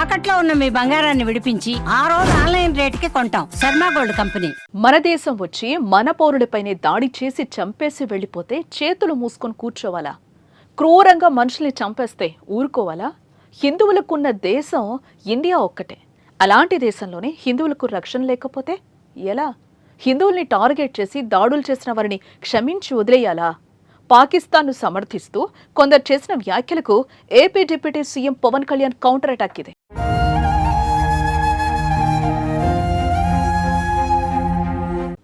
తాకట్లో ఉన్న మీ బంగారాన్ని విడిపించి ఆ రోజు ఆన్లైన్ రేటుకి కొంటాం. Sharma gold company. మన దేశం వచ్చి మన పౌరులపైనే దాడి చేసి చంపేసి వెళ్ళిపోతే చేతులు మూసుకొని కూర్చోవాలా? క్రూరంగా మనుషుల్ని చంపేస్తే ఊరుకోవాలా? హిందువులకున్న దేశం ఇండియా ఒక్కటే. అలాంటి దేశంలోనే హిందువులకు రక్షణ లేకపోతే ఎలా? హిందువుల్ని టార్గెట్ చేసి దాడులు చేసిన వారిని క్షమించి వదిలేయాలా? పాకిస్తాన్ను సమర్థిస్తూ కొందరు చేసిన వ్యాఖ్యలకు AP deputy CM Pawan Kalyan counter attack ఇది.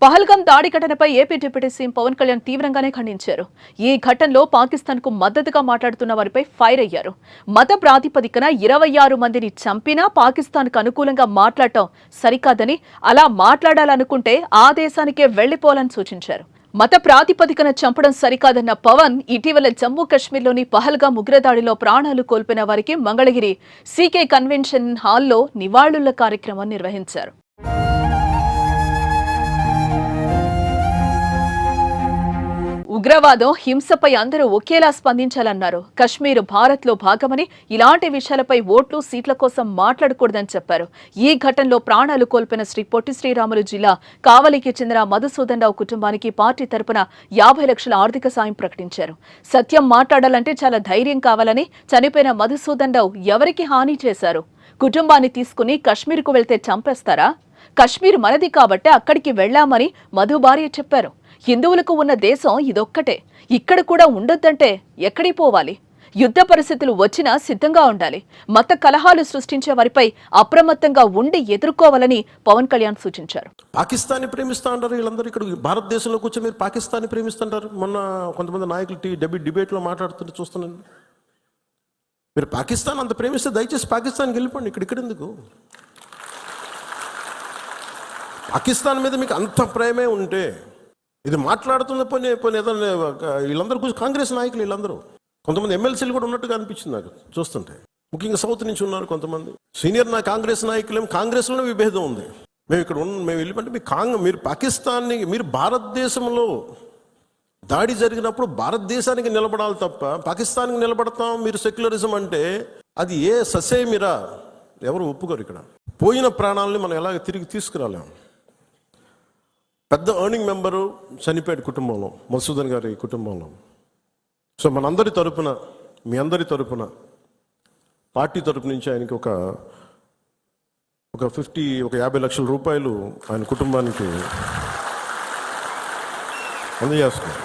పహల్గాం దాడి ఘటనపై AP deputy CM Pawan Kalyan తీవ్రంగానే ఖండించారు. ఈ ఘటనలో పాకిస్తాన్ కు మద్దతుగా మాట్లాడుతున్న వారిపై ఫైర్ అయ్యారు. మత ప్రాతిపదికన 26 మందిని చంపినా పాకిస్తాన్ కు అనుకూలంగా మాట్లాడటం సరికాదని, అలా మాట్లాడాలనుకుంటే ఆ దేశానికే వెళ్లిపోవాలని సూచించారు. మత ప్రాతిపదికన చంపడం సరికాదన్న పవన్ ఇటీవల జమ్మూ కశ్మీర్లోని పహల్గాం ఉగ్రదాడిలో ప్రాణాలు కోల్పోయిన వారికి మంగళగిరి సీకే కన్వెన్షన్ హాల్లో నివాళుల కార్యక్రమం నిర్వహించారు. ఉగ్రవాదం, హింసపై అందరూ ఒకేలా స్పందించాలన్నారు. కశ్మీర్ భారత్లో భాగమని, ఇలాంటి విషయాలపై ఓట్లు, సీట్ల కోసం మాట్లాడకూడదని చెప్పారు. ఈ ఘటనలో ప్రాణాలు కోల్పోయిన శ్రీ పొట్టి శ్రీరాములు జిల్లా కావలికి చెందిన మధుసూదన్ రావు కుటుంబానికి పార్టీ తరపున 50 లక్షల ఆర్థిక సాయం ప్రకటించారు. సత్యం మాట్లాడాలంటే చాలా ధైర్యం కావాలని, చనిపోయిన మధుసూదన్ రావు ఎవరికి హాని చేశారు? కుటుంబాన్ని తీసుకుని కశ్మీర్కు వెళ్తే చంపేస్తారా? కశ్మీర్ మనది కాబట్టి అక్కడికి వెళ్లామని మధు భార్య చెప్పారు. హిందువులకు ఉన్న దేశం ఇదొక్కటే. ఇక్కడ కూడా ఉండొద్దంటే ఎక్కడికి పోవాలి? యుద్ధ పరిస్థితులు వచ్చినా సిద్ధంగా ఉండాలి. మత కలహాలు సృష్టించే వారిపై అప్రమత్తంగా ఉండి ఎదుర్కోవాలని పవన్ కళ్యాణ్ సూచించారు. పాకిస్తాన్ని ప్రేమిస్తా అంటారు వీళ్ళందరూ. ఇక్కడ భారతదేశంలో కూర్చొని మీరు పాకిస్తాన్ని ప్రేమిస్తుంటారు. మొన్న కొంతమంది నాయకులు డిబేట్లో మాట్లాడుతుంటే చూస్తున్నాను. మీరు పాకిస్తాన్ అంత ప్రేమిస్తే దయచేసి పాకిస్తాన్కి వెళ్ళిపోండి. ఇక్కడ ఎందుకు? పాకిస్తాన్ మీద మీకు అంత ప్రేమే ఉంటే ఇది మాట్లాడుతున్న పోనీ ఏదైనా వీళ్ళందరూ కూర్చొని కాంగ్రెస్ నాయకులు వీళ్ళందరూ, కొంతమంది ఎమ్మెల్సీలు కూడా ఉన్నట్టుగా అనిపించింది నాకు చూస్తుంటే. ముఖ్యంగా సౌత్ నుంచి ఉన్నారు కొంతమంది సీనియర్ కాంగ్రెస్ నాయకులు. కాంగ్రెస్లోనే విభేదం ఉంది. మేము వెళ్ళిపోతే మీరు పాకిస్తాన్ని, మీరు భారతదేశంలో దాడి జరిగినప్పుడు భారతదేశానికి నిలబడాలి తప్ప పాకిస్తాన్కి నిలబడతాం మీరు సెక్యులరిజం అంటే అది ఏ ససేమిరా ఎవరు ఒప్పుకోరు. ఇక్కడ పోయిన ప్రాణాలని మనం ఎలాగ తిరిగి తీసుకురాలేము. పెద్ద ఎర్నింగ్ మెంబరు చనిపోయాడు కుటుంబంలో, మధుసూదన్ గారి కుటుంబంలో. సో మనందరి తరపున, మీ అందరి తరపున, పార్టీ తరపు నుంచి ఆయనకి ఒక 50 లక్షల రూపాయలు ఆయన కుటుంబానికి అందజేస్తున్నారు.